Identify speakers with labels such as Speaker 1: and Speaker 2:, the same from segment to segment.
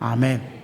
Speaker 1: 阿门。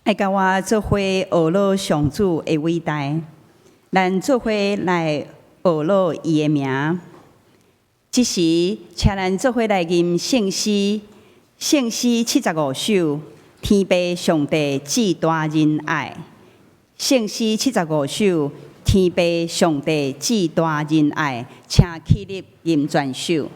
Speaker 1: 爱甲我做伙学习上主的伟大，咱做伙来学习伊的名。即时，请咱做伙来吟圣诗，圣诗75首，天父上帝至大仁爱。圣诗75首，天父上帝至大仁爱，请起立吟全首。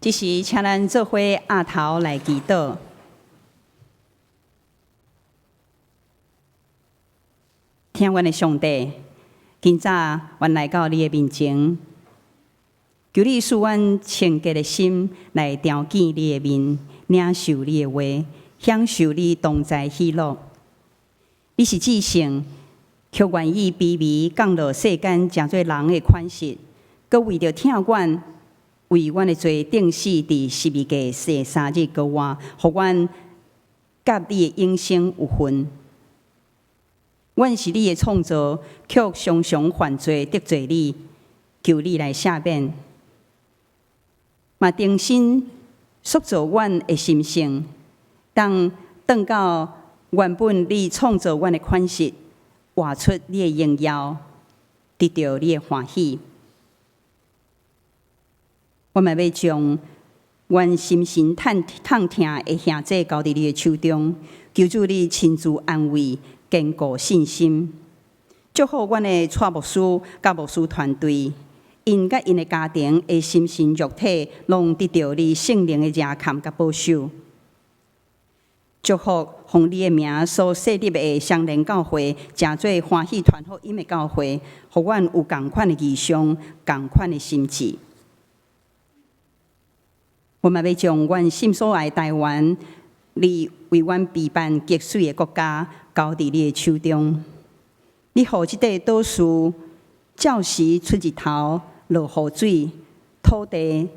Speaker 1: 即时，请咱做伙额头来祈祷。听阮的上帝，今早阮来到你的面前，求你使阮清洁的心来朝见你的面，领受你的话，享受你同在喜乐。你是至圣，却愿意卑微降落世间，诚做人的款式，佮为着听阮。为阮的罪定死伫十字架第3日高活，互阮甲你的永生有份。阮是你的创造，却常常犯罪得罪你，求你来赦免。嘛重新塑造阮的心性，当转到原本你创造阮的款式，活出你的荣耀，得到你的欢喜。我嘛要将阮心神痛痛的兄弟交伫你的手中，求主你亲自安慰、坚固信心，祝福阮的蔡牧师甲牧师团队，因甲因的家庭的心神肉体，拢得到你圣灵的热看甲保守。祝福奉你的名所设立的双连教会，诚做欢喜传福音的教会，互阮有同款的意向、同款的心志。我嘛要将阮心所爱台湾，你为阮陪伴极水的国家，交伫你的手中。你互即块岛屿照时出日头，落雨水，土地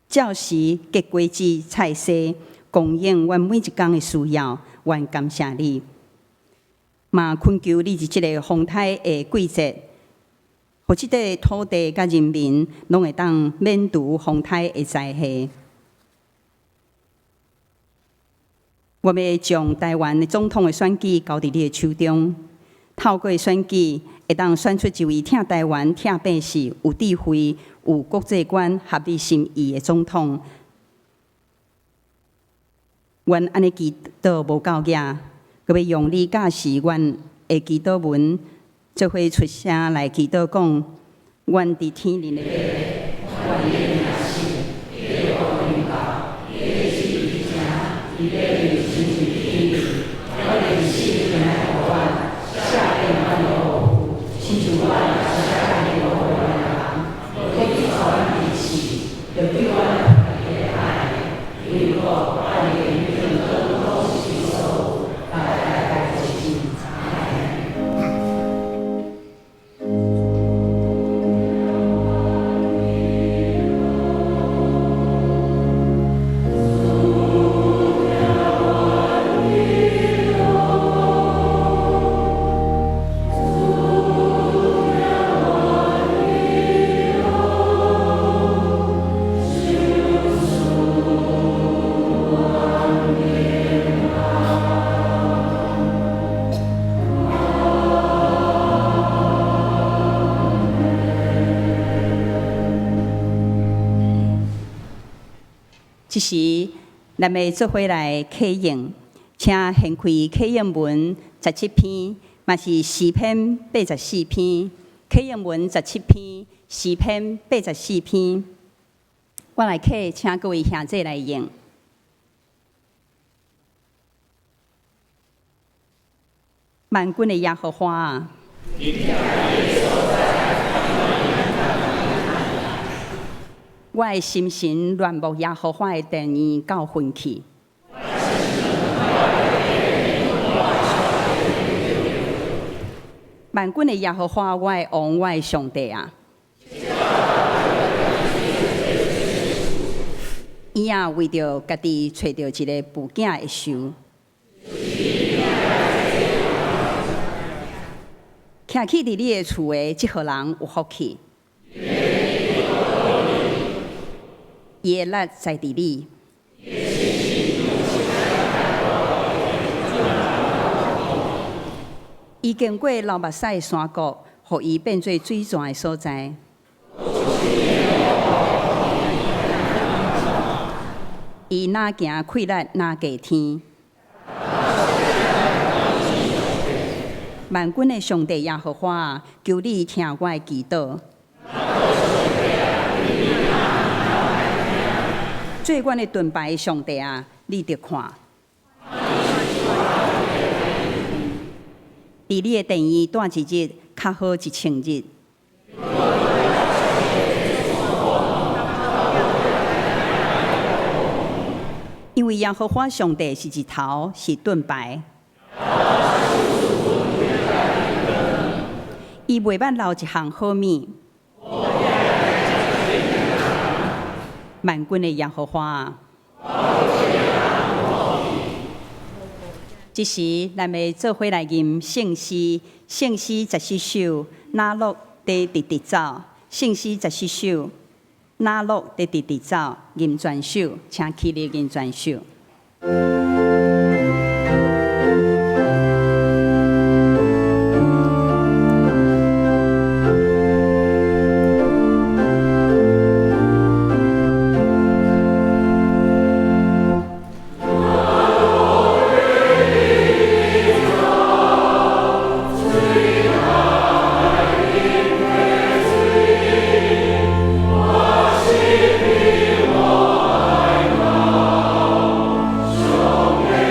Speaker 1: 照时结果子菜色，供应阮每一天的需要。愿感谢你，嘛恳求你伫即个风台的季节，互即块土地甲人民拢会当免除风台的灾害。我要将台湾的总统的选举交伫你的手中，透过选举会当选出一位疼台湾、疼百姓、有智慧、有国际观、合你心意的总统。阮安尼祈祷无够额，阁要用力教示阮的祈祷文，做伙出声来祈祷讲：阮伫天灵的爸，阮的名是，你的国领导，你的旨意行，你的理行于天里，阮的心原来互阮，下变阮的后父，亲像阮下变我的人，可以照阮彼此，就对阮的爱，因为我阮的即时，咱要做伙来启应，请掀开启应文17篇，嘛是诗篇84篇。启应文17篇，诗篇84篇。我来启，请各位兄弟来用。万军的耶和华啊！我的心神乱目耶和华的殿院到昏去。万军的耶和华，我的王，我的上帝啊！伊也为着家己找到一个父囝的受，徛起伫你的厝的即号人有福气。伊的力在伫你，伊经过流目屎的山谷，互伊变做水泉的所在。伊哪行溃力，哪过天。万军的上帝耶和华，求你听我的祈祷。做阮的盾牌，上帝啊，你着看。伫你的殿院待一日，较好1000日。因为耶和华上帝是日头，是盾牌。伊袂捌留一项好物。万军的耶和华，即时咱要做伙来吟圣诗，圣诗14首，哪落地直直走，圣诗14首，哪落地直直走，吟全首，请起立吟全首。
Speaker 2: Amen.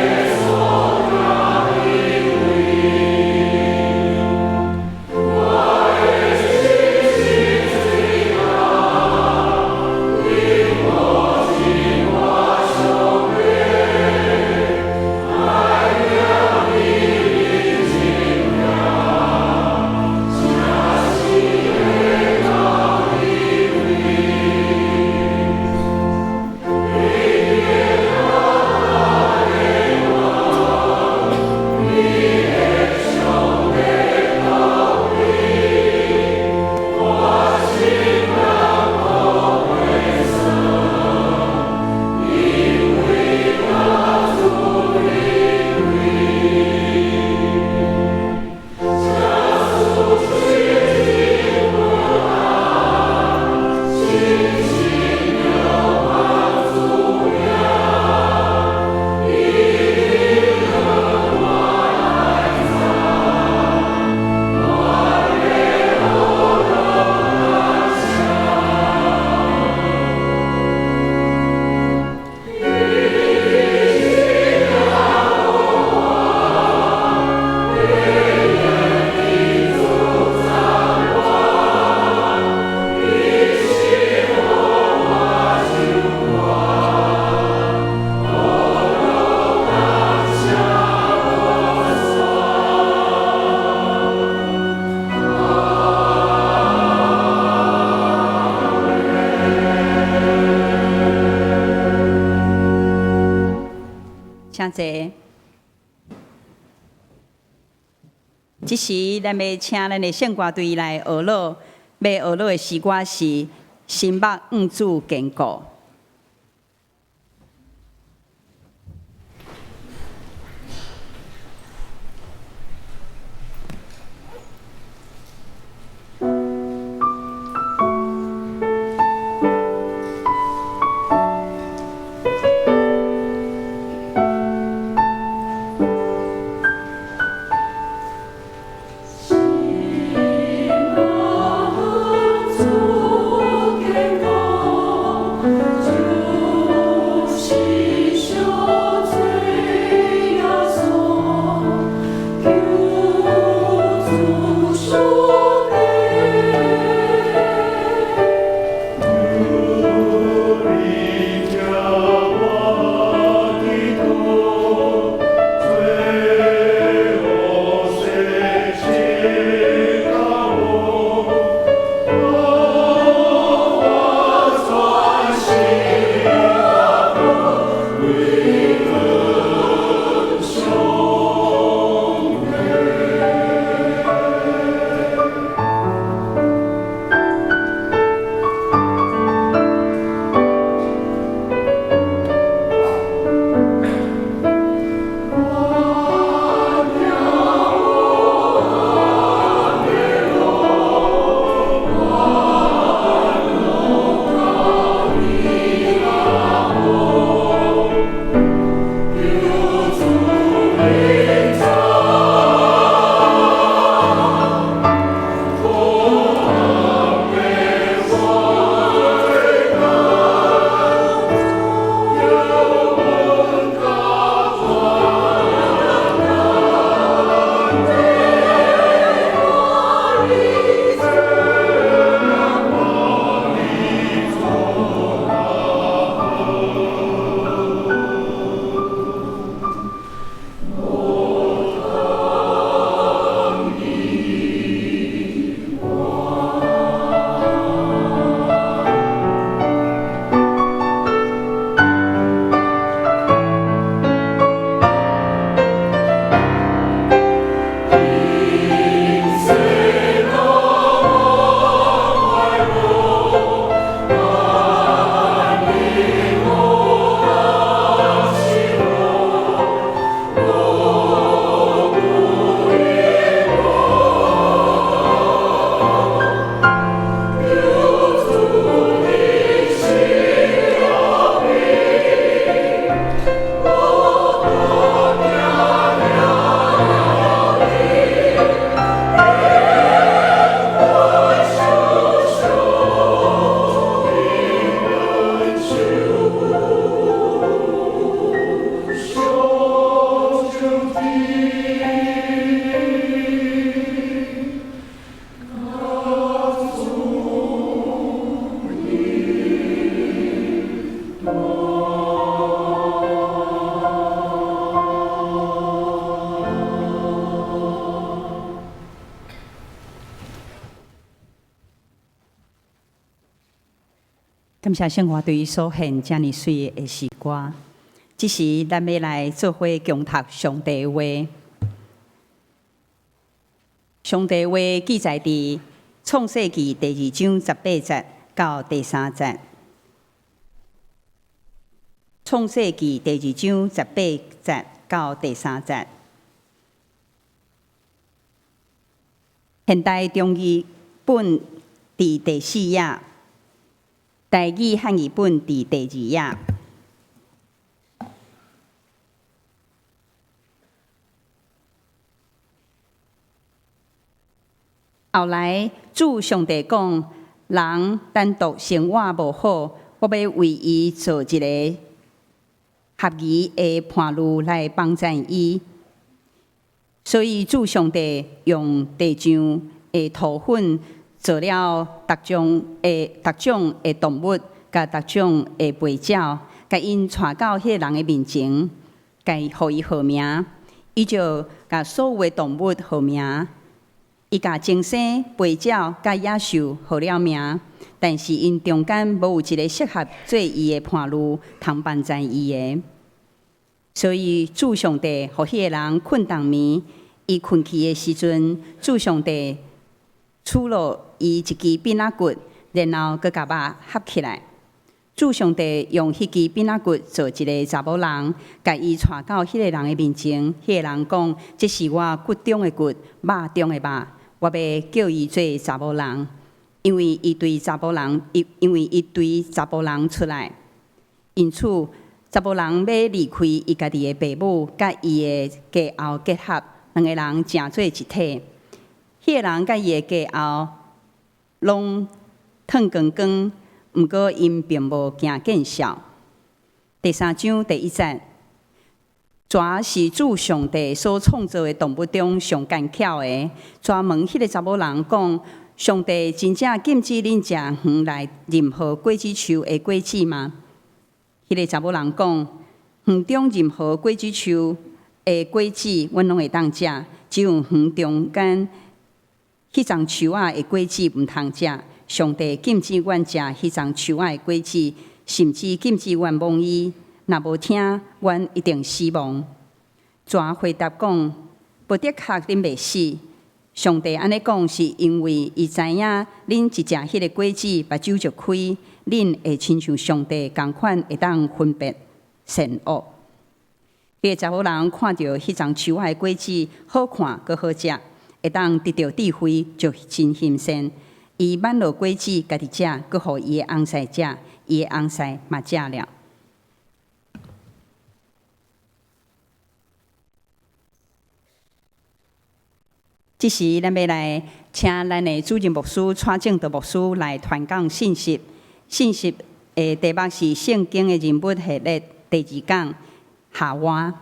Speaker 1: 请坐。即时咱要请咱的圣歌队来学乐，要学乐的诗歌是《心目五子坚固》。感谢圣歌队所献这么水的诗歌。这时，咱要来做伙共读上帝话。上帝话记载伫创世纪第2章18节到第3节。创世纪第2章18节到第3节。现代中译本伫第4页。台语汉语本伫第2页。后来，主上帝讲：人单独生活无好，我要为伊做一个合宜的伴侣来帮助伊。所以，主上帝用地上的土粉。做了各种的动物，甲各种的飞鸟，甲因带到迄个人的面前，甲伊互伊号名，伊就甲所有的动物号名。伊甲精生、飞鸟甲野兽号了名，但是因中间无有一个适合做伊的伴侣，通帮助伊的。所以主上帝互迄个人困当眠，伊困去的时阵，主上帝取落伊一支鞭仔骨，然后佮甲肉合起来。主上帝用迄支鞭仔骨做一个查某人，甲伊带到迄个人的面前。迄个人讲：“这是我骨中的骨，肉中的肉。我要叫伊做查某人，因为伊对查某人出来。因此，查某人要离开伊家己的爸母，甲伊的家后结合，两个人成做一体。迄个人甲伊的家后拢脱光光。”毋过，因并无行见效。第3章第1节，蛇是主上帝所创造的动物中上奸巧的。蛇问迄个查某人讲：上帝真正禁止恁食园内任何果子树的果子吗？迄个查某人讲：园中任何果子树的果子，阮拢会当食，只有园中间迄丛树仔的果子毋通食。上帝禁止阮食迄丛树仔的果子，甚至禁止阮摸伊。若无听，阮一定死亡。蛇回答讲：不的确，恁袂死。上帝安尼讲，是因为伊知影恁一食迄个果子，目睭就开，恁会亲像上帝共款，会当分别善恶。迄个查某人看到迄丛树仔的果子好看，阁好食，会当得到智慧，就真欣赏。伊挽落果子，家己食，佮互伊的翁婿食，伊的翁婿嘛食了。这时，咱要来请咱的主任牧师蔡正道牧师来传讲信息。信息的题目是《圣经的人物系列》第2讲夏娃。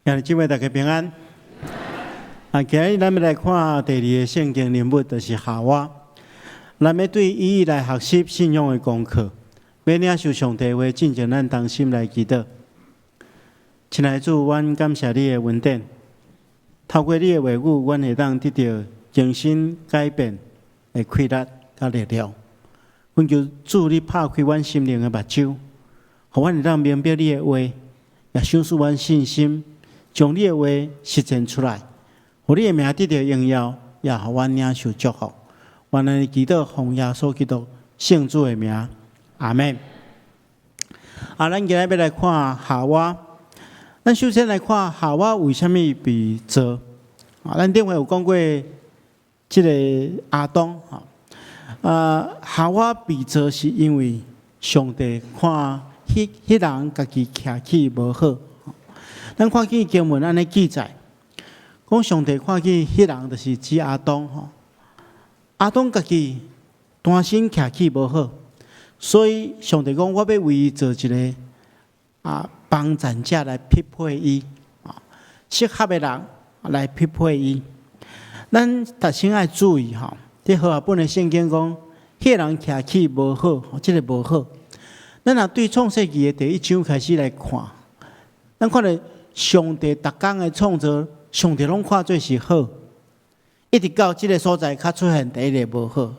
Speaker 2: 今日姊妹大家平安。今日咱要来看第2个圣经人物，就是夏娃。咱要对伊来学习信仰的功课，要领受上帝话，进前咱同心来祈祷。亲爱的主，阮感谢你的恩典，透过你的话语，阮会当得到精神改变的气力甲力量。阮求主你拍开阮心灵的目睭，互阮会当明白你的话，也赏赐阮信心。将你的话实践出来，互你的名得到荣耀，也互阮领受祝福。愿咱祈祷奉耶稣基督圣主的名，阿门。咱今日要来看夏娃。咱首先来看夏娃为什么被造。咱顶回有讲过，这个亚当夏娃被造是因为上帝看迄人家己徛起无好。咱看见经文安尼记载，讲上帝看见迄人就是指亚当亚当家己单身徛起无好，所以上帝讲我要为伊做一个帮衬者来匹配伊适合的人来匹配伊。咱特先爱注意伫和合本的圣经讲，迄人徛起无好，即个无好。咱若对创世纪的第1章开始来看，咱看到。上帝逐工的创造，上帝拢看做是好，一直到这个所在，较出现第一个无好。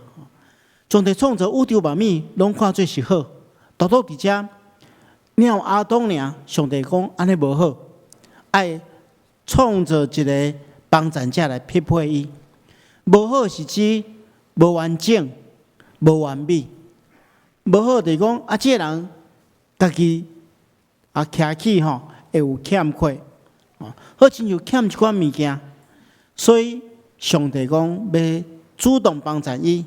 Speaker 2: 上帝创造宇宙万物，拢看做是好，独独伫遮，鸟亚当尔，上帝讲安尼无好，爱创造一个帮衬者来匹配伊。无好是指无完整、无完美。无好就是讲这个人家己徛起会有欠缺，好亲像欠一款物件，所以上帝讲要主动帮助伊，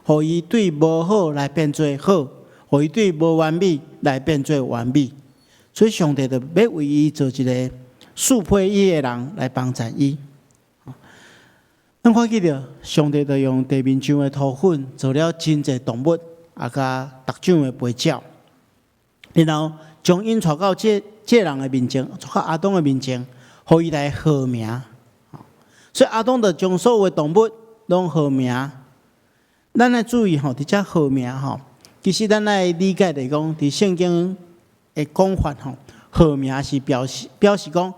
Speaker 2: 互伊对无好来变做好，互伊对无完美来变做完美。所以上帝就要为伊做一个适配伊的人来帮助伊。咱看见着上帝就用地面上的土粉做了真济动物，甲各种的飞鸟，然后将因带到这人的面前，带到亚当的面前，互伊来号名。所以亚当就将所有的动物拢号名。咱来注意伫遮号名其实咱来理解来讲，伫圣经的讲法号名是表示讲，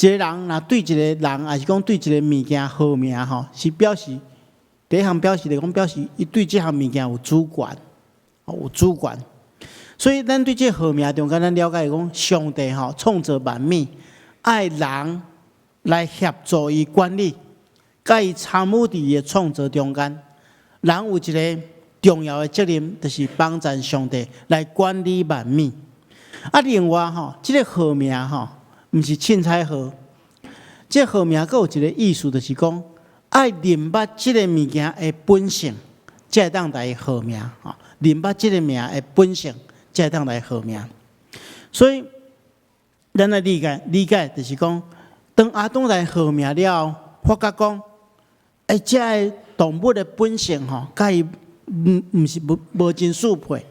Speaker 2: 一个人若对一个人，还是讲对一个物件号名是表示第一项表示来讲，表示伊对这项物件有主权。有主管。所以咱对这号命中间，咱了解讲，上帝创造万物，爱人来协助伊管理，甲伊参与伫伊的创造中间。人有一个重要的责任，就是帮助上帝来管理万物。另外这个号命毋是凊彩号，这个号命佫有一个意思，就是讲爱认捌这个物件的本性，才会当来号命认捌这个命的本性，才会当来号命。所以，咱来理解就是讲，当阿当来号命了后，发觉讲，这个动物的本性甲伊毋是无真适配，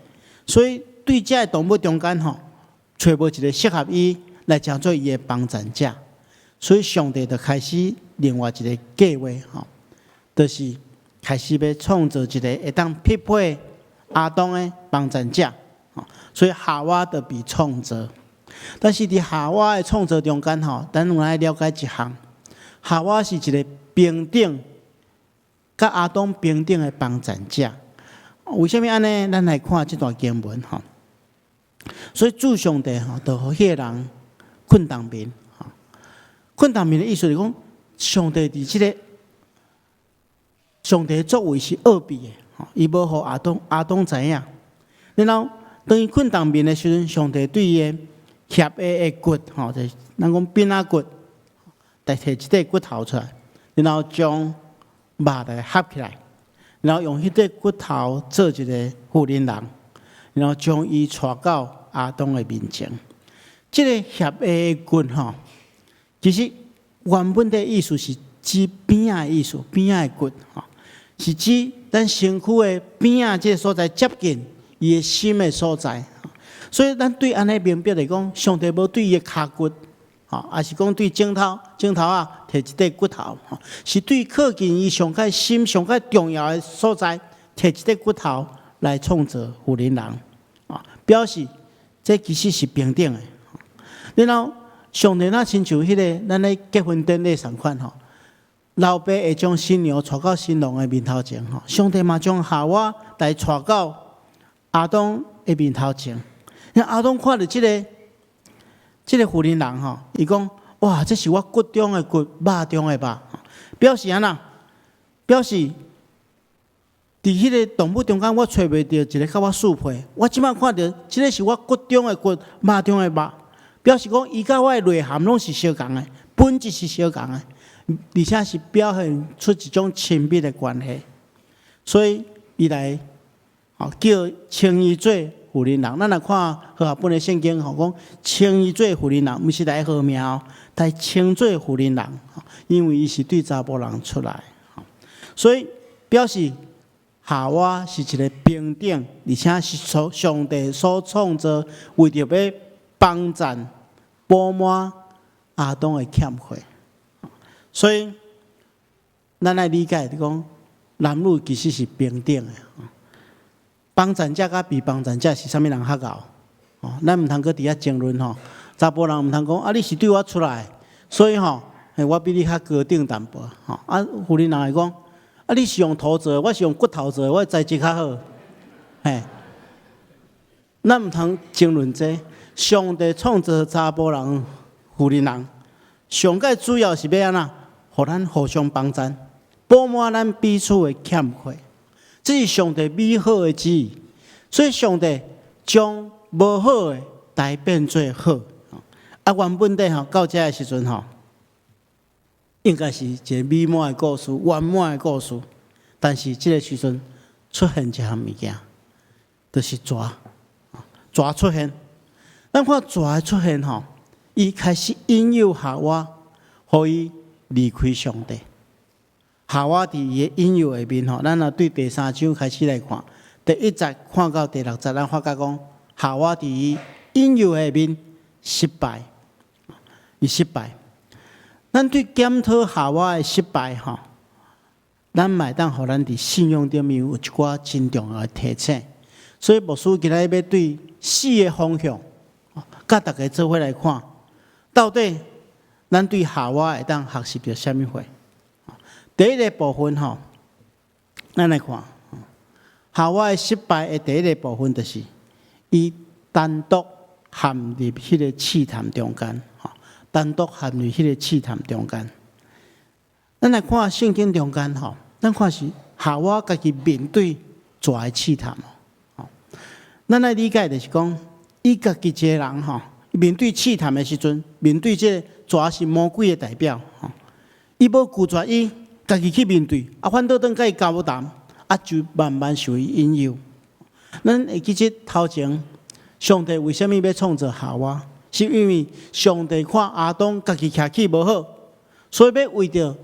Speaker 2: 所以对这个动物中间找无一个适合伊来当做伊的帮衬者，所以上帝就开始另外一个计划就是开始要创造一个会当匹配阿当的帮衬者，所以夏娃就被创造。但是伫夏娃的创造中间咱有来了解一项，夏娃是一个平等，甲阿当平等的帮衬者。为什么安尼？咱来看这段经文所以主上帝就互迄个人困当面困当面的意思是讲，上帝伫这个上帝的作为是奥秘的伊无互阿当知影。然后当伊困当面的时阵，上帝对伊的颜下的骨就是咱讲鞭仔骨，来摕一块骨头出来，然后将肉来合起来。然后用迄块骨头做一个妇人人，然后将伊带到阿当的面前。这个颜下的骨其实原本的意思是指边仔的意思，边仔的骨是指咱身躯的边仔这个所在接近伊的心的所在。所以咱对安尼明白来讲，上帝无对伊的骹骨。也是讲对镜头摕一块骨头，是对靠近伊上界心、上界重要的所在，摕一块骨头来创造妇人人，表示这其实是平等的。然后上帝那亲像迄个咱咧结婚典礼同款老爸会将新娘带到新郎的面头前上帝嘛将夏娃来带到阿当的面头前，阿当看到这个妇人人伊讲哇，这是我骨中的骨，肉中的肉，表示安那？表示伫迄个动物中间，我找袂到一个甲我适配。我即摆看到，这个是我骨中的骨，肉中的肉，表示讲伊甲我的内涵拢是相同的，本质是相同的，而且是表现出一种亲密的关系。所以伊来叫称伊做妇人人。咱来看和合本的圣经讲称伊做妇人人，毋是来号命来称做妇人人，因为伊是对查甫人出来，所以表示夏娃是一个平等，而且是上帝所创造，为着要帮衬补满阿当的欠缺。所以咱来理解讲，男女其实是平等的。帮衬者甲被帮衬者是啥物人较高？咱毋通搁伫遐争论查甫人毋通讲你是对我出来，所以我比你较高等淡薄妇人人会讲你是用土做，我是用骨头做，我材质较好。咱毋通争论这。上帝创造查甫人、妇人人，上界主要是要安怎？互咱互相帮衬，补满咱彼此的欠缺。这是上帝美好的旨意，所以上帝将无好的来变做好。原本到这的时阵应该是一个美满的故事、圆满的故事，但是这个时阵出现一项物件，就是蛇出现。咱看蛇的出现伊开始引诱夏娃，互伊离开上帝。夏娃伫伊的引诱下面咱若对第3章开始来看，第1节看到第6节，咱发觉讲夏娃伫伊引诱下面失败，伊失败。咱对检讨夏娃的失败咱嘛会当互咱伫信仰顶面有一寡真重要的提醒。所以牧师今仔日要对4个方向，甲大家做伙来看，到底咱对夏娃会当学习到啥物货？第一个部分咱来看，夏娃的失败的第一个部分，就是伊单独陷入迄个试探中间，单独陷入迄个试探中间。咱来看圣经中间，咱看是夏娃家己面对蛇的试探。咱来理解就是讲，伊家己一个人面对试探的时阵，面对这个蛇是魔鬼的代表，伊无拒绝伊，家己去面对，反倒当甲伊交谈，就慢慢受伊引诱。咱会记得头前，上帝为什么要创造夏娃？是因为上帝看亚当家己徛起无好，所以要为着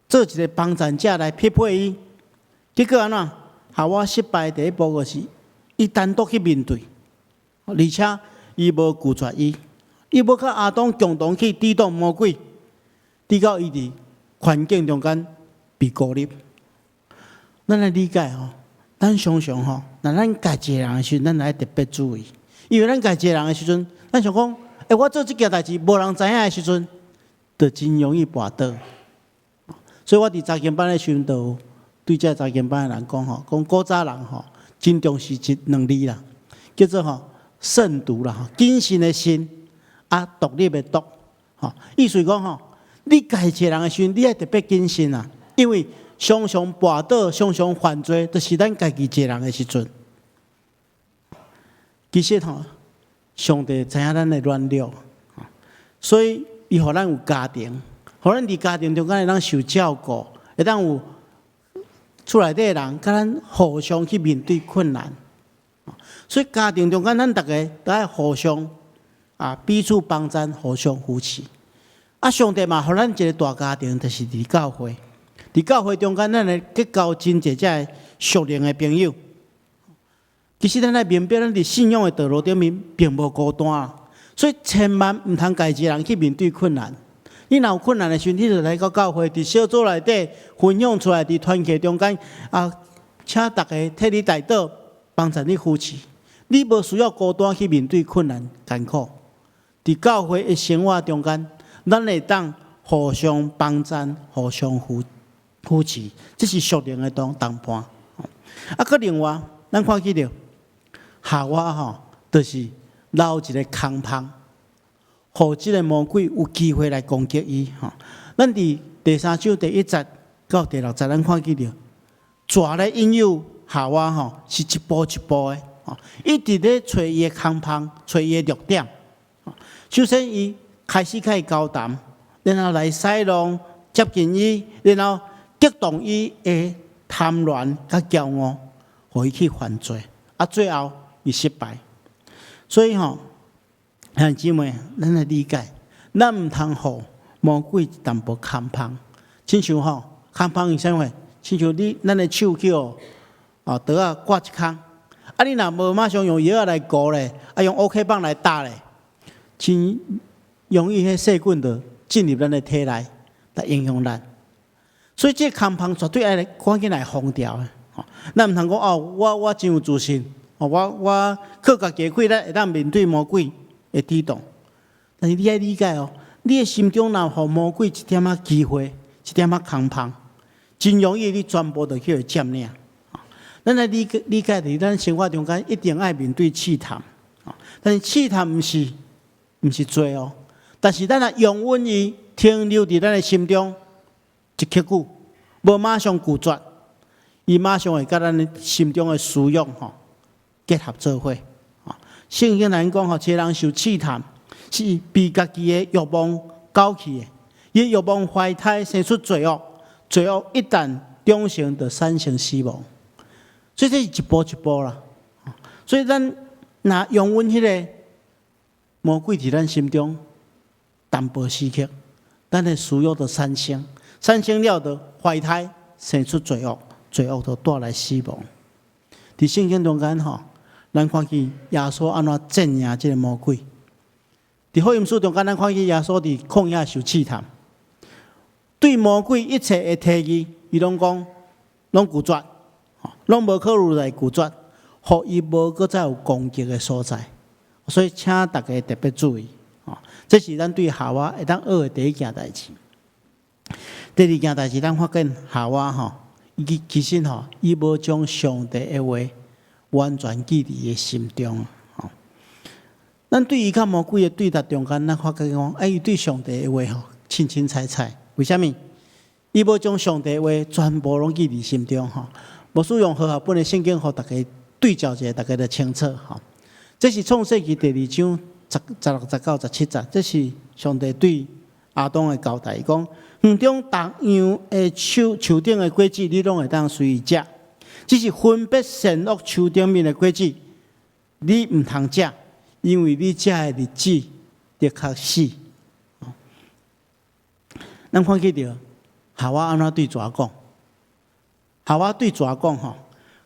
Speaker 2: 做一个帮助者来匹配伊。结果安怎？夏娃失败第一步就是伊单独去面对，而且伊无拒绝伊，伊无甲亚当共同去抵挡魔鬼，直到伊伫环境中间被孤立。咱来理解咱常常若咱家一个人的时阵，咱来特别注意，因为咱家一个人的时阵，咱想讲，我做这件代志，无人知影的时阵，就真容易跋倒。所以我伫查经班的时阵，就对这查经班的人讲讲古早人真重视两字啦，叫做慎独啦，谨慎的慎，独立的独，意思讲你家一个人的时阵，你要特别谨慎啊，因为常常跋倒、常常犯罪，就是咱家己一个人的时阵。其实上帝知影咱的软弱，所以伊互咱有家庭，互咱伫家庭中间会当受照顾，会当有厝内底的人甲咱互相去面对困难。所以家庭中间，咱大家都要互相彼此帮衬，互相扶持。上帝嘛，互咱一个大家庭，就是伫教会。伫教会中间，咱会结交真侪只属灵的朋友。其实咱来明白，咱伫信仰的道路顶面并无孤单，所以千万唔通家一个人去面对困难。你若有困难的时候，你就来到教会，伫小组内底分享出来，伫团契中间请大家替你代祷，帮助你扶持。你无需要孤单去面对困难艰苦。伫教会的生活中间，咱会当互相帮衬、互相扶持，这是属灵的同伴。搁另外，咱看见着夏娃就是留一个空隙，互即个魔鬼有机会来攻击伊。咱伫第3章第1节到第6节，咱看见着蛇咧引诱夏娃是一步一步的，一直咧找伊的空隙，找伊的弱点。首先，伊开始交谈，然后来使弄接近伊，然后激动伊的贪婪甲骄傲，互伊去犯罪。最后伊失败。所以兄弟姊妹，咱来理解，咱唔通互魔鬼一淡薄空隙。亲像空隙是啥货？亲像咱的手去刀挂一空，你若无马上用药来糊咧，用 OK 棒来打咧，真容易迄细菌就进入咱的体内，来影响咱。所以这空隙绝对爱赶紧来封掉的。咱唔通讲我真有自信，我靠家己气力会当面对魔鬼的抵挡。但是你要理解你的心中若互魔鬼一点仔机会，一点仔空隙，真容易你全部就去互占领。咱来理解伫咱生活中间一定爱面对试探，但是试探毋是罪但是咱若用稳伊停留伫咱的心中一刻久，无马上拒绝，伊马上会甲咱的心中的私欲结合做伙。圣经来讲一个人受试探，是被家己的欲望搞去的，伊欲望怀胎生出罪恶，罪恶一旦长成，就产生死亡。所以这是一步一步啦。所以咱若用阮迄个魔鬼伫咱心中淡薄时刻，咱的私欲就产生了就怀胎生出罪恶，罪恶就带来死亡。伫圣经中间咱看见耶稣安怎战胜这个魔鬼。伫福音书中间，咱看见耶稣伫旷野受试探，对魔鬼一切的提议，伊拢讲，拢拒绝，拢无考虑来拒绝，互伊无搁再有攻击的所在。所以，请大家特别注意，这是咱对夏娃会当学的第一件代志。第二件代志，咱发现夏娃
Speaker 3: 其实吼，伊无将上帝的话完全记伫伊心中。咱对伊甲魔鬼的对答中间，咱发觉讲，伊对上帝的话吼，清清采采。为虾米？伊无将上帝的话全部拢记伫心中吼。无使用和合本的圣经，互大家对照者，大家就清楚吼。这是创世纪第2章16、19、17节，这是上帝对亚当的交代，讲园中各样的树顶的果子，你拢会当随意食，只是分别善恶树顶面的果子，你毋通食。因为你食的日子的确死。咱看见到夏娃安怎对蛇讲？夏娃对蛇讲吼，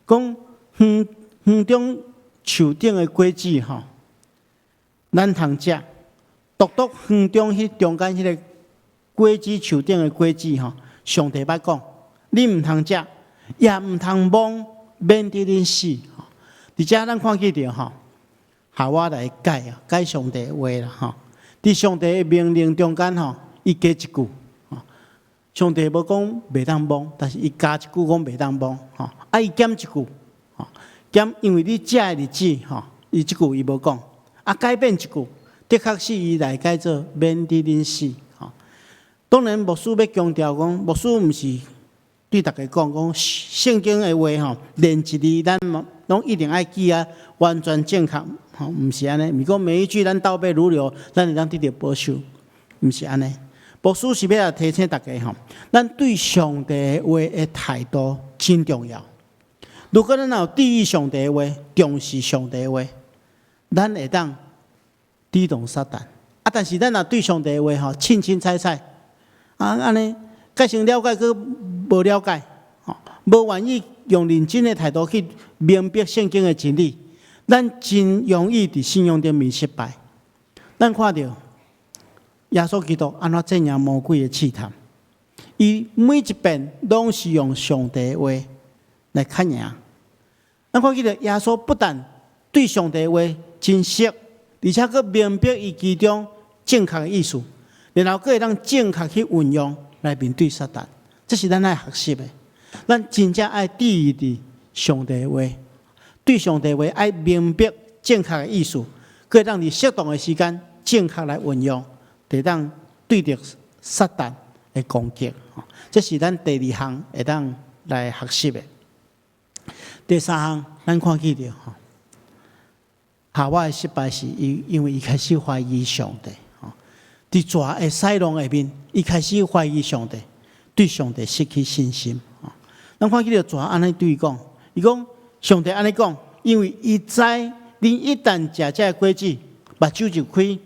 Speaker 3: 讲园中树顶的果子吼，咱通食。独独园中迄中间迄个果子树顶的果子吼，上帝捌讲，你毋通食，也毋通摸，免得恁死。而且咱看见到吼。夏娃来改上帝的话啦吼，伫上帝的命令中间吼，伊加一句，上帝无讲袂当摸，但是伊加一句讲袂当摸，伊减一句，减因为你食的日子吼，伊即句伊无讲，改变一句，的确是伊来改做免得恁死。当然牧师要强调讲，牧师毋是对大家讲圣经的话吼，连一字咱拢一定爱记啊，完全正确。毋是安尼，毋是讲每一句咱倒背如流，咱会当得到保守，毋是安尼。牧师是要来提醒大家吼，咱对上帝的话的态度真重要。如果咱有注意上帝的话，重视上帝的话，咱会当抵挡撒旦。但是咱若对上帝的话吼，清清采采，安尼改成了解，佮无了解，无愿意用认真的态度去明白圣经的真理。咱真容易伫信仰顶面失败。咱看到耶稣基督安怎镇压魔鬼的试探，伊每一遍拢是用上帝的话来看赢。咱看见到耶稣不但对上帝的话真熟，而且佫明白伊其中正确的意思，然后佫会当正确去运用来面对撒旦。这是咱爱学习的。咱真正爱注意伫上帝的话。对上帝话爱明白正确的意思，可以让你适当的时间正确来运用，得当对着撒旦的攻击。这是咱第2项会当来学习的。第3项，咱看见着夏娃的失败是因为伊开始怀疑上帝，伫蛇的使弄下面，伊开始怀疑上帝，对上帝失去信心。咱看见着蛇安尼对伊讲，伊讲。上帝安尼讲，因为伊知恁一旦食这果子，目睭就开，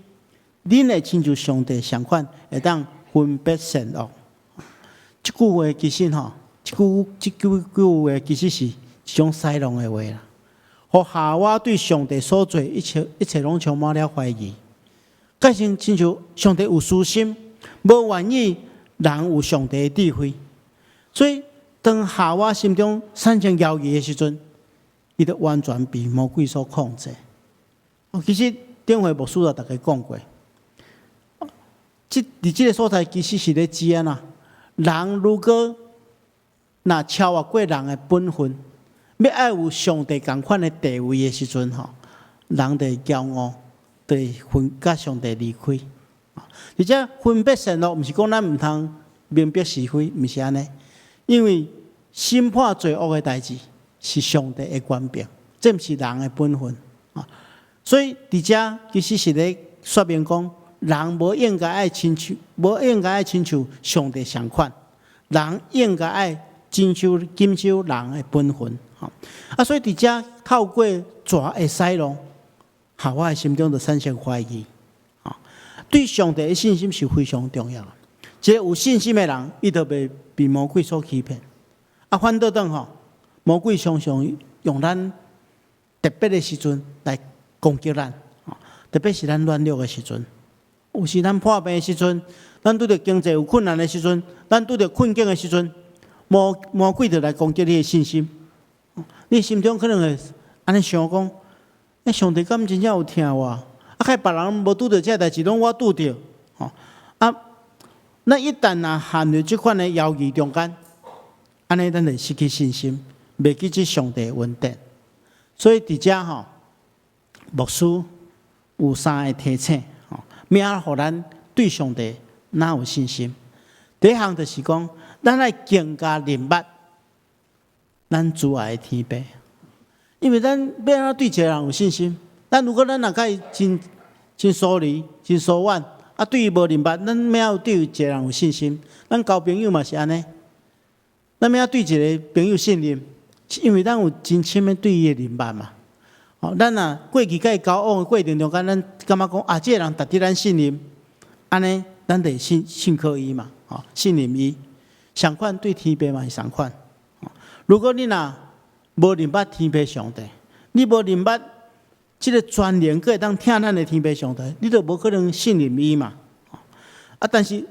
Speaker 3: 恁会亲像上帝相款，会当分别善恶。这句话其实吼，这句话其实是一种使弄的话啦。互夏娃对上帝所做一切拢充满了怀疑，改成亲像上帝有私心，无愿意人有上帝的智慧。所以当夏娃心中产生犹豫的时阵，伊就完全被魔鬼所控制。其实顶回牧师也大家讲过，伫这个所在其实是咧指啊呐，人如果若超越过人的本分，要爱有上帝同款的地位的时阵吼，人就会骄傲，就会分甲上帝离开。而且分别善恶，毋是讲咱毋通明白是非，毋是安尼，因为审判罪恶的代志。是上帝的权柄，这毋是人的本分所以伫遮其实是咧说明讲，人无应该爱亲像上帝相款，人应该爱谨守人的本分所以伫遮透过蛇的使弄，夏娃的心中就产生怀疑对上帝的信心是非常重要的。一个有信心的人，伊就袂被魔鬼所欺骗反倒等魔鬼常常用咱特别的时阵来攻击咱，特别是咱软弱的时阵，有时咱破病的时阵，咱拄着经济有困难的时阵，咱拄着困境的时阵，魔鬼就来攻击你的信心。你心中可能会安尼想讲，上帝敢真正有听我？害别人无拄着这代志，拢我拄着。那一旦陷入这款的犹豫中间，安尼咱就失去信心，袂记即上帝恩典。所以伫遮吼，牧师有3个提醒，免互咱对上帝哪有信心。第一项就是讲，咱来更加明白咱主爱的天父，因为咱要安怎对一个人有信心？如果咱若甲伊真疏离、真疏远，对伊无明白，咱要对一个人有信心。咱交朋友嘛是安尼，咱要对一个朋友信任，因为咱有真深的对伊的明白嘛。咱若过去甲伊交往的过程中间，咱感觉讲这个人值得咱信任，安尼咱得信靠伊嘛，信任伊。相款对天父嘛是相款。如果你若无明白天父上帝，你无明白这个全能阁会当听咱的天父上帝，你就无可能信任伊嘛。但是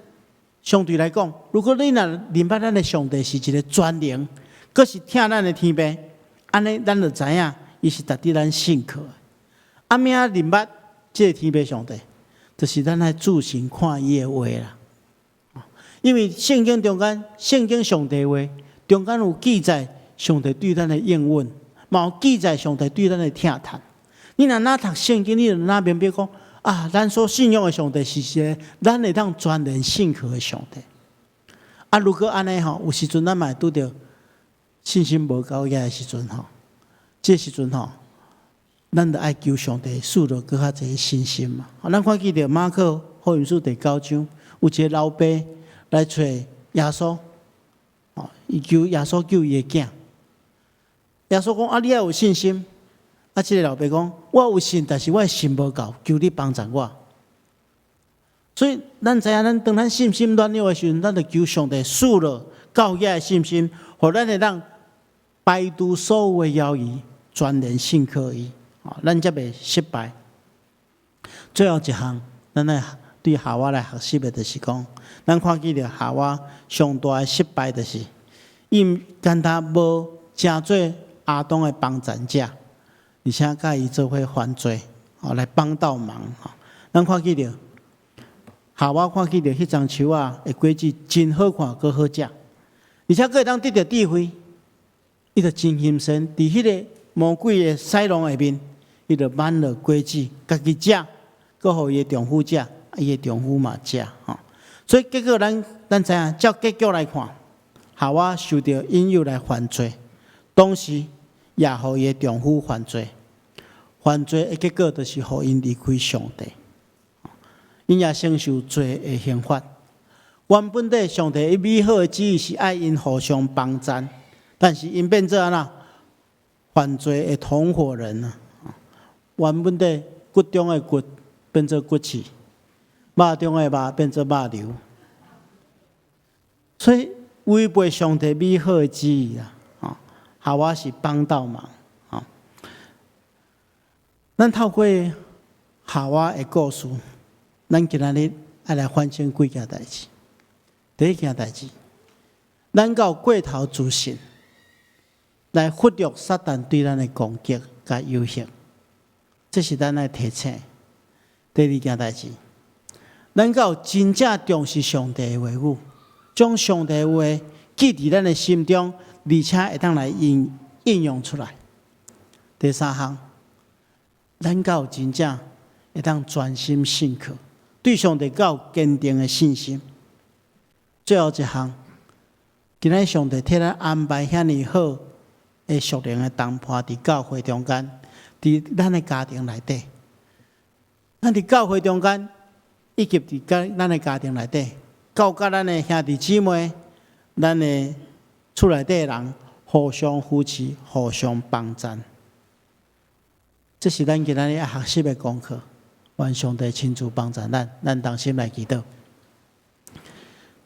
Speaker 3: 相对来讲，如果你若明白咱的上帝是一个全能，阁是听咱的天父，安尼咱就知影伊是值得咱信靠的。命明白这个天父上帝，就是咱来注心看伊的话啦。因为圣经中间，圣经上帝话中间有记载上帝对咱的应允，嘛有记载上帝对咱的疼叹。你若哪读圣经，你就哪明白讲咱所信仰的上帝是一个咱会当全然信靠的上帝。如果安尼有时阵咱嘛会拄着信心无够遐的时阵这时阵咱就爱求上帝赐落更较侪信心嘛。咱看见着马可福音书第9章，有一个老爸来找耶稣，伊求耶稣救伊的囝。耶稣讲你要有信心。这个老爸讲我有信，但是我的信无够，求你帮助我。所以咱知影，当咱信心软弱的时阵，咱就求上帝赐落够遐的信心，互咱会当摆除所有的犹豫，全然信靠伊，咱才袂失败。最后一项，咱来对夏娃来学习的，就是讲，咱看见着夏娃上大的失败，就是因跟他无成做亚当的帮助者，而且甲伊做伙犯罪，来帮倒忙。咱看见着夏娃看见着迄张树的果子真好看，阁好食，而且阁会当得到智慧。伊就真心神，伫迄个魔鬼的塞笼下面，伊就挽了果子，家己食，阁互伊的丈夫食，伊的丈夫嘛食。所以结果咱知影，照结局来看，夏娃受到引诱来犯罪，同时也互伊的丈夫犯罪。犯罪的结果就是互因离开上帝，因也承受罪的刑罚。原本的上帝美好的旨意是爱因互相帮助，但是因变做安怎？犯罪的同伙人啊！原本的骨中的骨变做骨刺，肉中的肉变做肉瘤，所以违背上帝美好的旨意啊！夏娃是帮倒忙啊！咱透过夏娃的故事，咱今仔日要来反省几件代志。第一件代志，咱到过头自信，来忽略撒旦对咱的攻击甲诱惑，这是咱来提醒。第二件代志，咱到真正重视上帝的话语，将上帝的话记伫咱的心中，而且会当来应用出来。第三项，咱到真正会当专心信靠，对上帝有坚定的信心。最后一项，今仔上帝替咱安排遐尼好的属灵的同伴伫教会中间，伫咱的家庭内底，咱伫教会中间，以及伫咱的家庭内底，教甲咱的兄弟姊妹，咱的厝内底的人，互相扶持，互相帮助。这是咱今仔日要学习的功课。愿上帝亲自帮助咱同心来祈祷。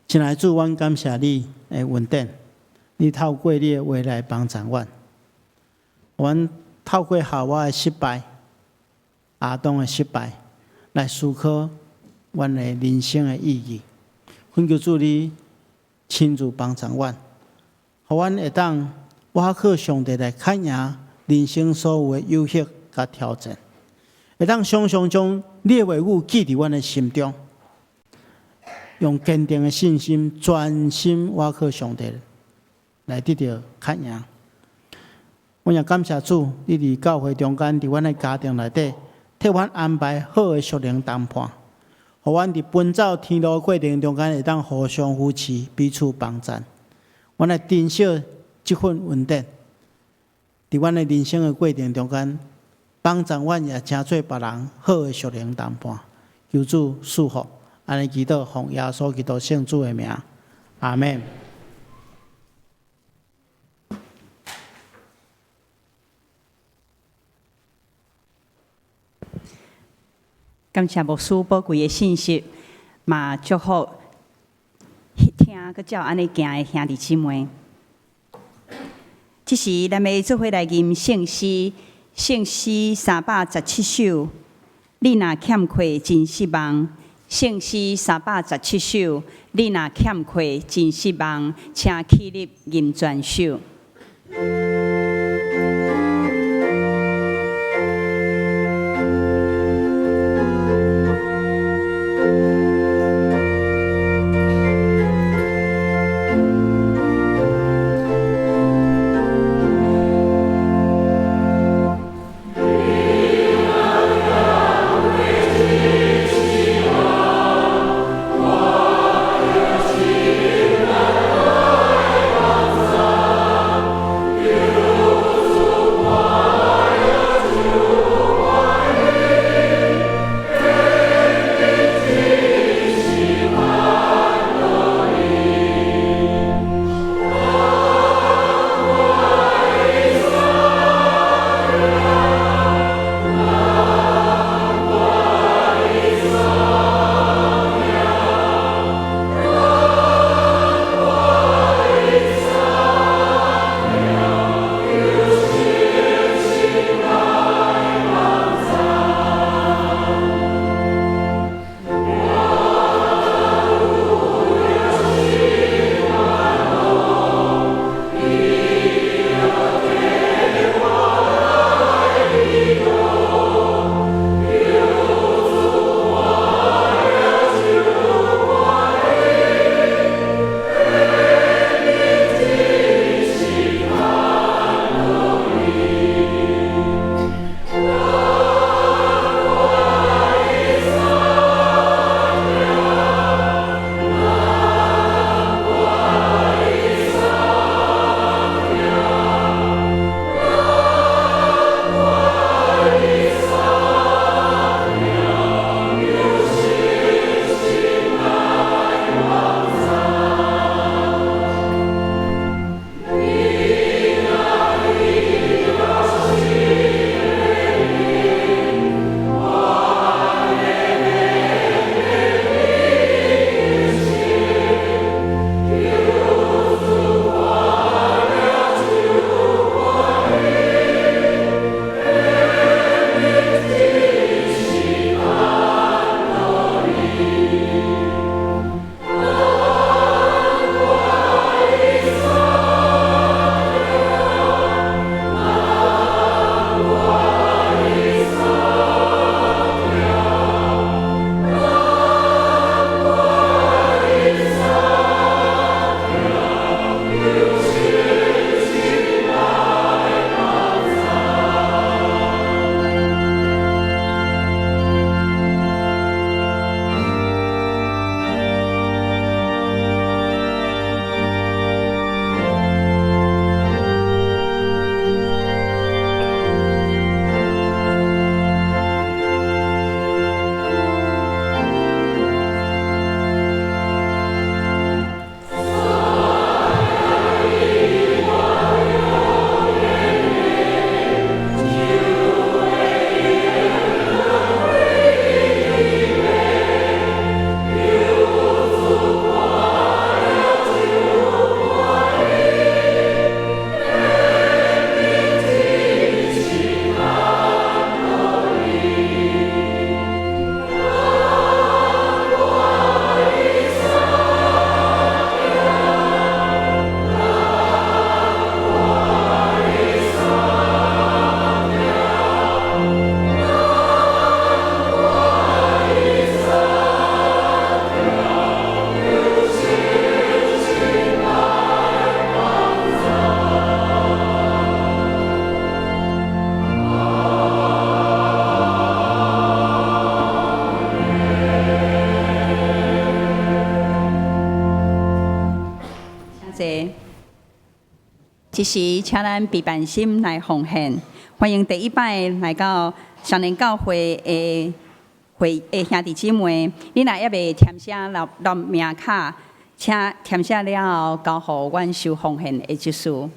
Speaker 3: 亲爱的主，阮感谢你的恩典，你透过你的话来帮助阮。阮透过夏娃的失败、亚当的失败，来思考阮的人生的意义。恳求主你亲自帮助阮，互阮会当倚靠上帝来抗赢人生所有的诱惑甲挑战，会当常常将你的话语记伫阮的心中。用坚定的信心，专心倚靠上帝，来得到较赢。阮也感谢主，你伫教会中间，伫阮的家庭内底，替阮安排好的属灵谈判，互阮伫奔走天路过程中间会当互相扶持，彼此帮衬。阮来珍惜即份恩典，伫阮的人生的过程中间，帮助阮也成做别人好的属灵谈判。求主赐福，安尼祈祷，奉耶稣基督圣主的名，阿门。
Speaker 1: 感谢牧师宝贵的信息，嘛祝福听佮照安尼行的兄弟姊妹。这时，咱要做伙来吟圣诗317首。你若欠缺真失望，圣诗317首。你若欠缺真失望，请起立吟全首。即时，请咱备办心来奉献。欢迎第一摆来到少年教会的兄弟姊妹，你若还未填写录名卡，请填写了后交互阮收奉献的执事。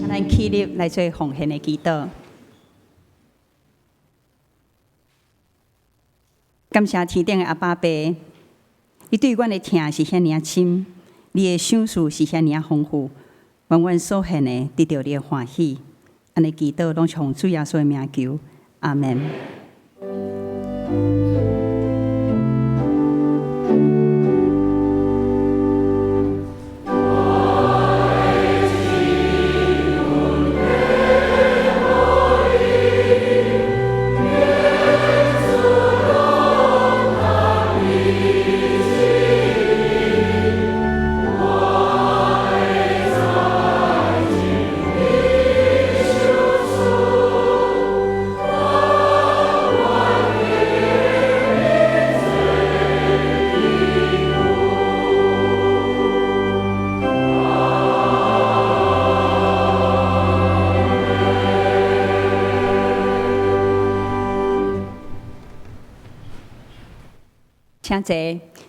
Speaker 1: 咱起立来做奉献的祈祷。感谢天顶的阿爸爸，你对阮的疼是遐尔深，你的赏赐是遐尔丰富，愿阮所献的得到你的欢喜。安尼祈祷拢从主耶稣的名求，阿门。请坐，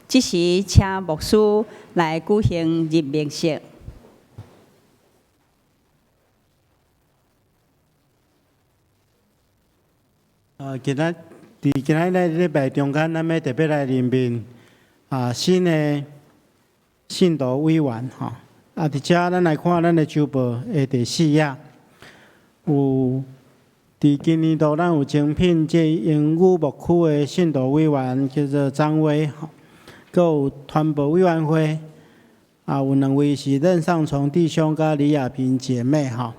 Speaker 1: 这时请牧师来举行入灭式。
Speaker 2: 今仔礼拜中间，咱要特别来任命新的信徒委员吼。伫遮咱来看咱的周报的第4页，有伫今年度咱有征聘这英语牧区的信徒委员，叫做张威吼，佮有团部委员会有2位是任尚从弟兄甲李亚萍姐妹吼，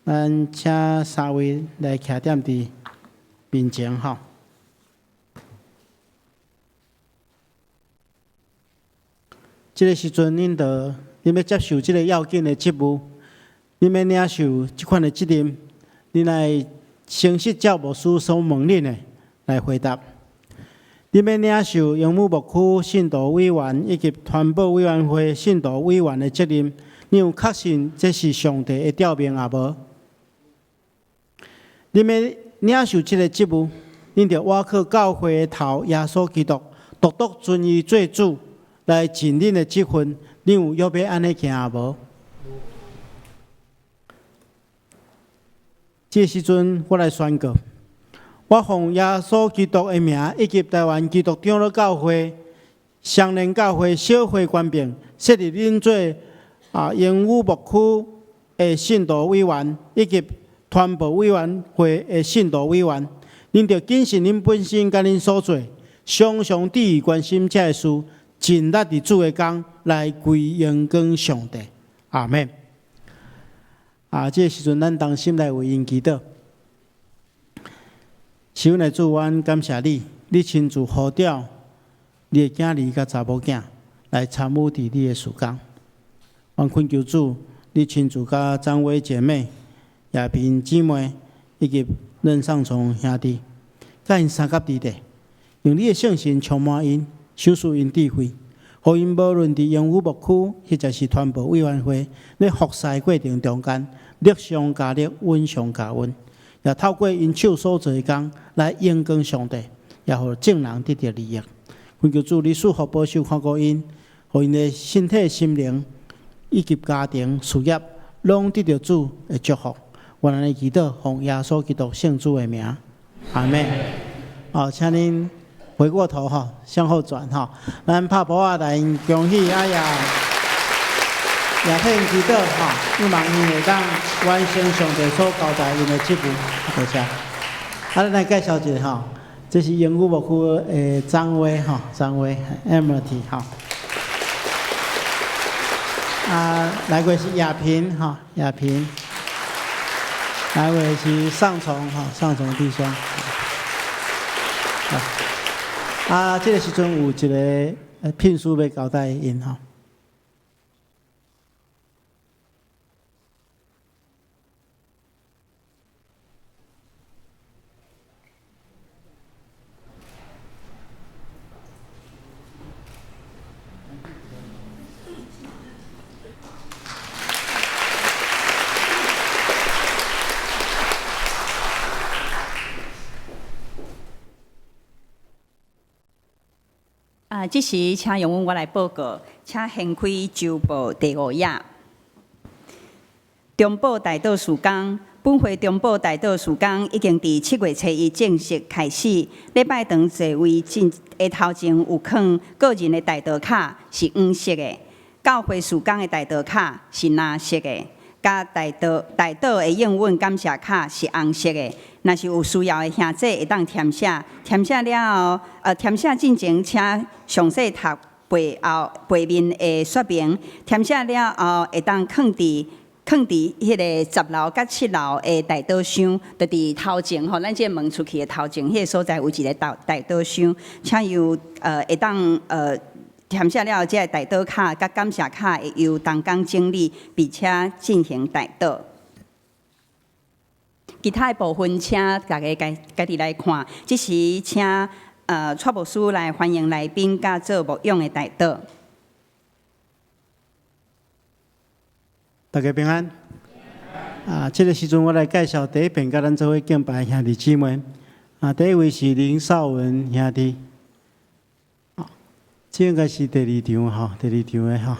Speaker 2: 咱请3位来徛踮伫面前吼。这个时阵，恁要接受这个要紧的职务，恁要领受这款的责任，恁来诚实照牧师所问恁的来回答。恁要领受英语牧区信徒委员以及团保委员会信徒委员的责任，恁有确信这是上帝的召命也无？
Speaker 3: 你们领受这个职务，恁着倚靠教会的头耶稣基督，独独尊伊做主，来尽恁的职分。恁有要要安尼行无？这时阵，我来宣告：我奉耶稣基督的名，以及台湾基督长老教会、双联教会小会官兵，设立恁做英语牧区的信徒委员，以及传播委员会的信徒委员。恁着谨慎恁本身甲恁所做，常常注意关心这事，尽力伫主的工来归荣光上帝。阿门。这个时阵，咱同心来为因祈祷。是阮的主，阮感谢你，你亲自呼召你的囝儿甲查某囝来参与伫你的事工。阮恳求主，你亲自甲长伟姐妹、亚萍姊妹以及任上从兄弟，甲因三甲伫地，用你的圣神充满因，授予因智慧，互因无论伫英语牧区或者是传播委员会，咧服侍过程中间，力上加力，温上加温，也透过因手所做的工来荣光上帝，也互众人得到利益。恳求主，你赐福保守看顾因，互因的身体、心灵以及家庭、事业，拢得到主的祝福。我安尼祈祷，奉耶稣基督圣主的名，阿门。请恁回过头向后转咱拍鼓来恭喜哎呀！也替因祈祷希望因会当完成上帝所交代因的职务。多谢。咱来介绍一下这是英语牧区的张威张威 Emily 来过是亚萍亚萍，来过是上从上从弟兄。这个时阵有一个聘书要交代因
Speaker 1: 这时，请容我来报告，请掀开周报第5页。中保大道事工，本会中保大道事工已经伫7月初1正式开始。礼拜堂座位的头前有放个人的大道卡是黄色的，教会事工的大道卡是蓝色的，甲大道的应允感谢卡是红色的。若是有需要的兄弟会当填写，填写了后，填写进前请详细读背面的说明。填写了后，会当放伫迄个10楼甲7楼的大道箱，就伫头前咱这门出去的头前，迄个所在有一个大道箱，请由会当填写了后，这个大道卡甲感谢卡会由同工整理，并且进行大道。其他的部分，请大家家己来看。这时，请蔡牧师来欢迎来宾，甲做牧养的大道。
Speaker 3: 大家平安。这个时阵我来介绍第一遍，甲咱做伙敬拜兄弟姊妹。第一位是林少文兄弟。这应该是第2场第2场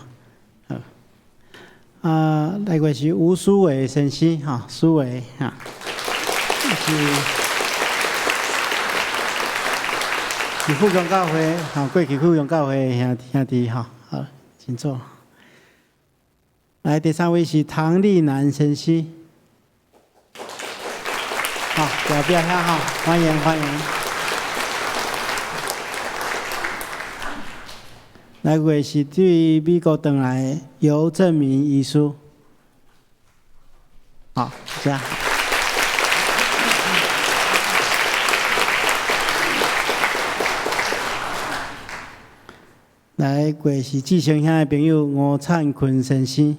Speaker 3: 的来过是吴书伟先生书伟是富强教会过去富强教会的兄弟请坐。来，第3位是唐丽南先生，表表下欢迎欢迎。来过是对美国回来尤正明医师，这样。来过是志成乡的朋友吴灿坤先生，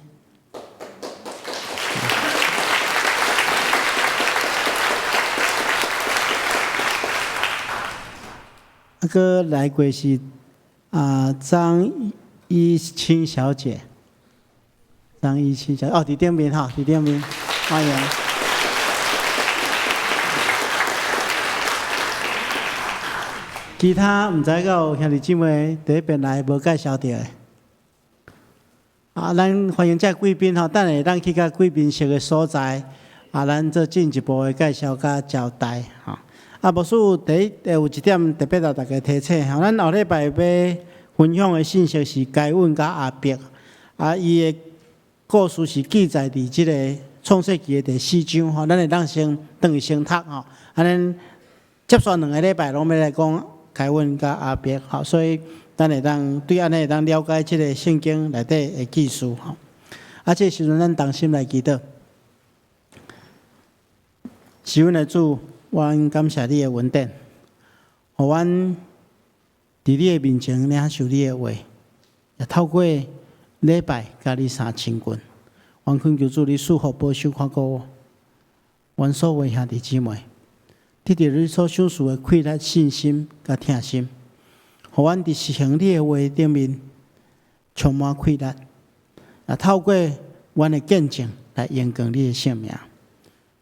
Speaker 3: 个来过是张一清小姐，张一清小姐伫顶面伫顶面，欢迎。其他毋知有兄弟姊妹第一遍来无介绍到的。咱欢迎这贵宾吼，等下咱去甲贵宾席的所在，咱做进一步的介绍甲交代吼。牧师有一点特别甲大家提醒吼，咱后礼拜要分享的信息是该问甲阿伯，伊的故事是记载伫即个创世纪的第4章吼，咱会当先转去先读吼，咱接续2个礼拜拢要来讲该问甲阿伯吼，所以咱会当对安尼会当了解即个圣经内底的记述吼。这时阵咱同心来祈祷，是阮的主，阮感谢你的恩典，互阮伫你的面前领受你的话，也透过礼拜甲你3千群，愿恳求主你赐福保守看顾阮所有兄弟姊妹，得到你所享受的快乐、信心甲疼心，互阮伫实行你的话顶面充满快乐，也透过阮的见证来延长你的性命。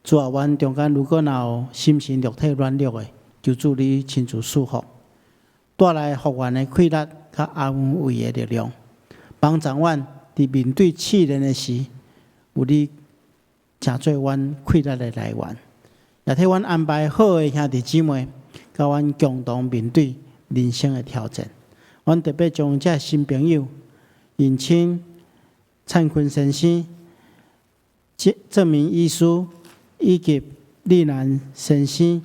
Speaker 3: 主啊，阮中间如果有心神肉体软弱的，求主你亲自赐福，带来复原的快乐甲安慰的力量，帮助阮伫面对试炼的时，有你成做阮快乐的来源，也替阮安排好的兄弟姊妹，甲阮共同面对人生的挑战。阮特别将这新朋友引请灿坤先生、郑明医师以及丽兰先生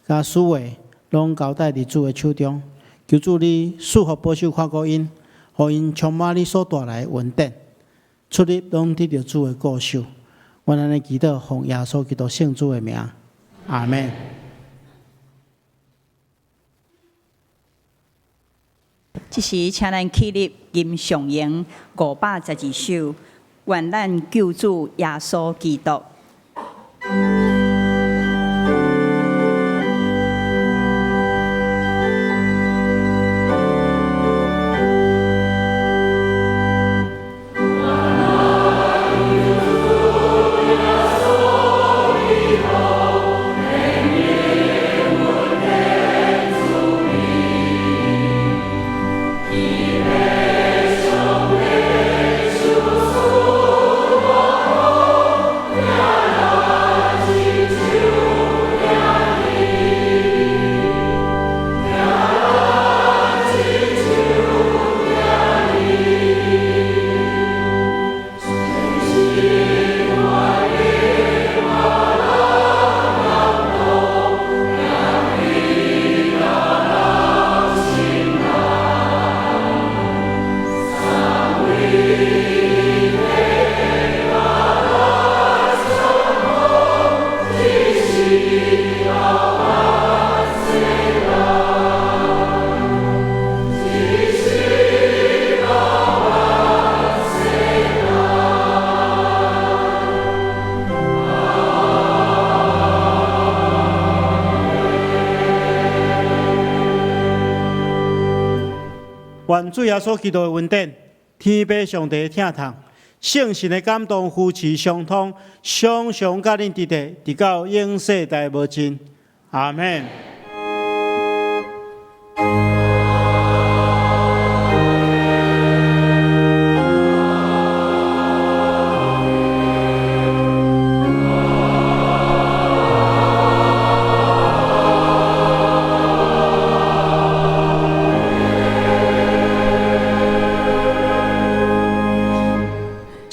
Speaker 3: 甲苏伟，拢交代伫主的手中，求主你赐福保守看顾因，互因充满你所带来的恩典，出入拢得到主的顾守。阮安尼祈祷，奉耶稣基督圣主的名，阿门。
Speaker 1: 这时，请咱起立吟上咏512首，愿咱救主耶稣基督。
Speaker 2: 愿主耶稣基督的恩典、天父上帝的疼痛、圣神的感动、夫妻相通，常常甲恁伫地，直到永世代无尽。阿门。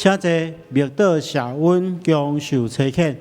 Speaker 2: 请坐，默祷谢恩，恭受差遣。